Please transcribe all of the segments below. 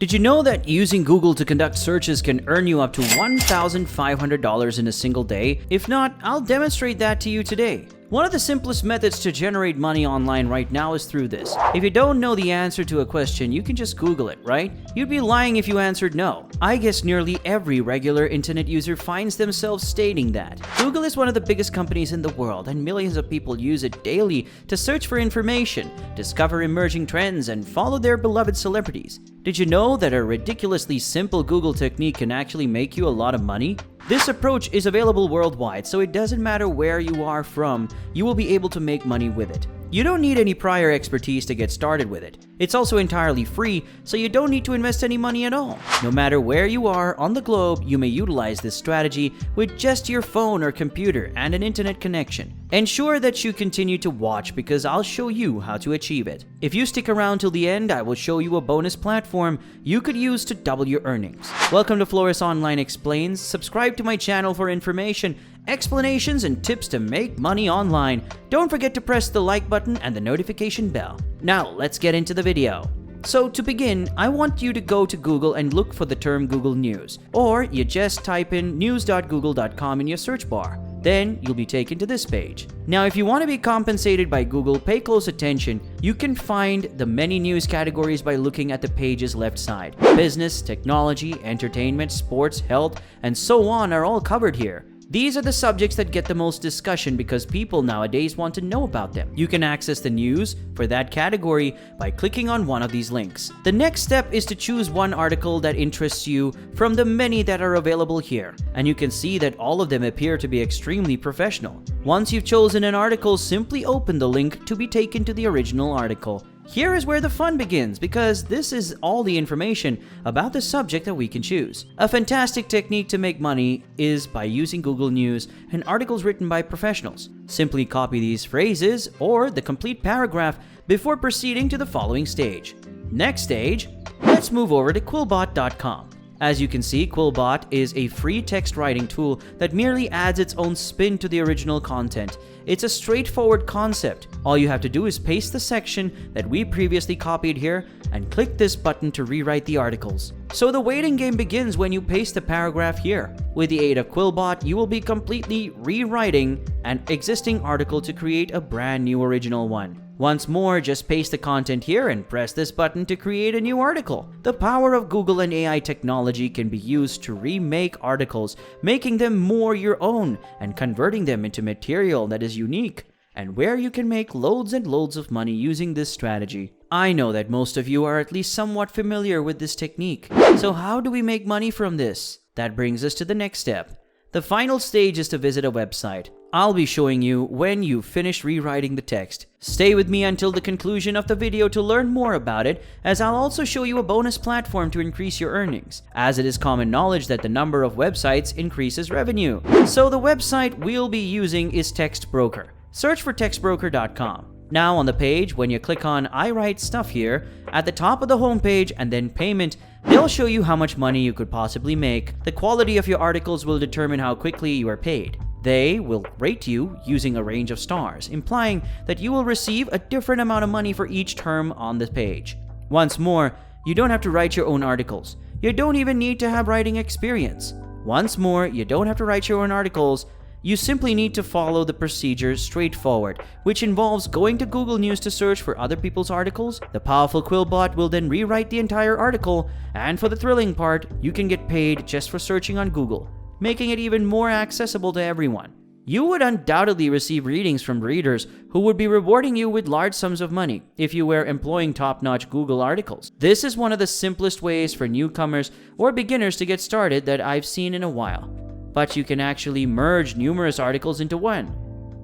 Did you know that using Google to conduct searches can earn you up to $1,500 in a single day? If not, I'll demonstrate that to you today. One of the simplest methods to generate money online right now is through this. If you don't know the answer to a question, you can just Google it, right? You'd be lying if you answered no. I guess nearly every regular internet user finds themselves stating that. Google is one of the biggest companies in the world, and millions of people use it daily to search for information, discover emerging trends, and follow their beloved celebrities. Did you know that a ridiculously simple Google technique can actually make you a lot of money? This approach is available worldwide, so it doesn't matter where you are from, you will be able to make money with it. You don't need any prior expertise to get started with it. It's also entirely free, so you don't need to invest any money at all. No matter where you are on the globe, you may utilize this strategy with just your phone or computer and an internet connection. Ensure that you continue to watch because I'll show you how to achieve it. If you stick around till the end, I will show you a bonus platform you could use to double your earnings. Welcome to Flores Online Explains. Subscribe to my channel for information, explanations, and tips to make money online. Don't forget to press the like button and the notification bell. Now, let's get into the video. So to begin, I want you to go to Google and look for the term Google News, or you just type in news.google.com in your search bar. Then you'll be taken to this page. Now, if you want to be compensated by Google, pay close attention. You can find the many news categories by looking at the page's left side. Business, technology, entertainment, sports, health, and so on are all covered here. These are the subjects that get the most discussion because people nowadays want to know about them. You can access the news for that category by clicking on one of these links. The next step is to choose one article that interests you from the many that are available here, and you can see that all of them appear to be extremely professional. Once you've chosen an article, simply open the link to be taken to the original article. Here is where the fun begins because this is all the information about the subject that we can choose. A fantastic technique to make money is by using Google News and articles written by professionals. Simply copy these phrases or the complete paragraph before proceeding to the following stage. Next stage, let's move over to Quillbot.com. As you can see, Quillbot is a free text writing tool that merely adds its own spin to the original content. It's a straightforward concept. All you have to do is paste the section that we previously copied here and click this button to rewrite the articles. So the waiting game begins when you paste the paragraph here. With the aid of Quillbot, you will be completely rewriting an existing article to create a brand new original one. Once more, just paste the content here and press this button to create a new article. The power of Google and AI technology can be used to remake articles, making them more your own and converting them into material that is unique, and where you can make loads and loads of money using this strategy. I know that most of you are at least somewhat familiar with this technique. So how do we make money from this? That brings us to the next step. The final stage is to visit a website. I'll be showing you when you finish rewriting the text. Stay with me until the conclusion of the video to learn more about it, as I'll also show you a bonus platform to increase your earnings, as it is common knowledge that the number of websites increases revenue. So the website we'll be using is TextBroker. Search for textbroker.com. Now on the page, when you click on I Write Stuff here, at the top of the homepage and then Payment, they'll show you how much money you could possibly make. The quality of your articles will determine how quickly you are paid. They will rate you using a range of stars, implying that you will receive a different amount of money for each term on the page. Once more, you don't have to write your own articles. You don't even need to have writing experience. Once more, you don't have to write your own articles. You simply need to follow the procedure straightforward, which involves going to Google News to search for other people's articles. The powerful Quillbot will then rewrite the entire article, and for the thrilling part, you can get paid just for searching on Google, making it even more accessible to everyone. You would undoubtedly receive readings from readers who would be rewarding you with large sums of money if you were employing top-notch Google articles. This is one of the simplest ways for newcomers or beginners to get started that I've seen in a while. But you can actually merge numerous articles into one.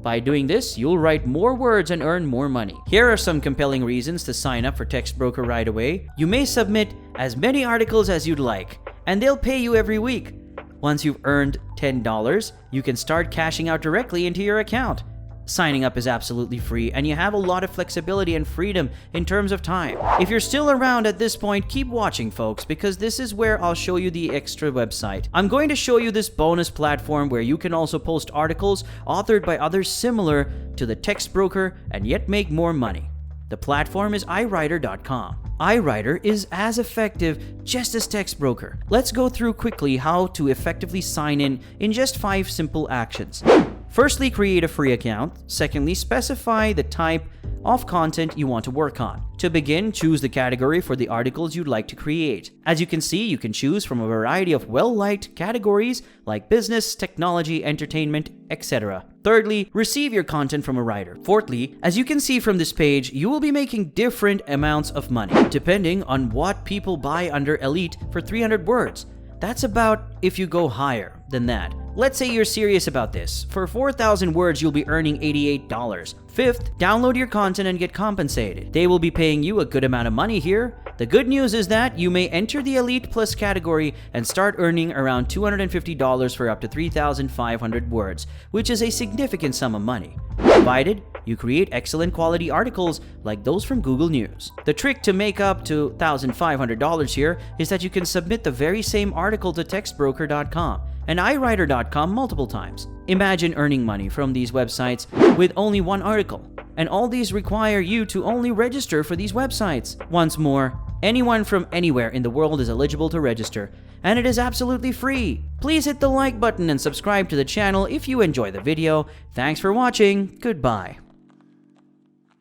By doing this, you'll write more words and earn more money. Here are some compelling reasons to sign up for TextBroker right away. You may submit as many articles as you'd like, and they'll pay you every week. Once you've earned $10, you can start cashing out directly into your account. Signing up is absolutely free, and you have a lot of flexibility and freedom in terms of time. If you're still around at this point, keep watching, folks, because this is where I'll show you the extra website. I'm going to show you this bonus platform where you can also post articles authored by others similar to the TextBroker and yet make more money. The platform is iWriter.com. iWriter is as effective just as Text Broker. Let's go through quickly how to effectively sign in just 5 simple actions. Firstly, create a free account. Secondly, specify the type of content you want to work on. To begin, choose the category for the articles you'd like to create. As you can see, you can choose from a variety of well-liked categories like business, technology, entertainment, etc. Thirdly, receive your content from a writer. Fourthly, as you can see from this page, you will be making different amounts of money depending on what people buy under Elite for 300 words. That's about if you go higher than that. Let's say you're serious about this. For 4,000 words, you'll be earning $88. Fifth, download your content and get compensated. They will be paying you a good amount of money here. The good news is that you may enter the Elite Plus category and start earning around $250 for up to 3,500 words, which is a significant sum of money, provided you create excellent quality articles like those from Google News. The trick to make up to $1,500 here is that you can submit the very same article to textbroker.com and iWriter.com multiple times. Imagine earning money from these websites with only one article, and all these require you to only register for these websites. Once more, anyone from anywhere in the world is eligible to register, and it is absolutely free. Please hit the like button and subscribe to the channel if you enjoy the video. Thanks for watching. Goodbye.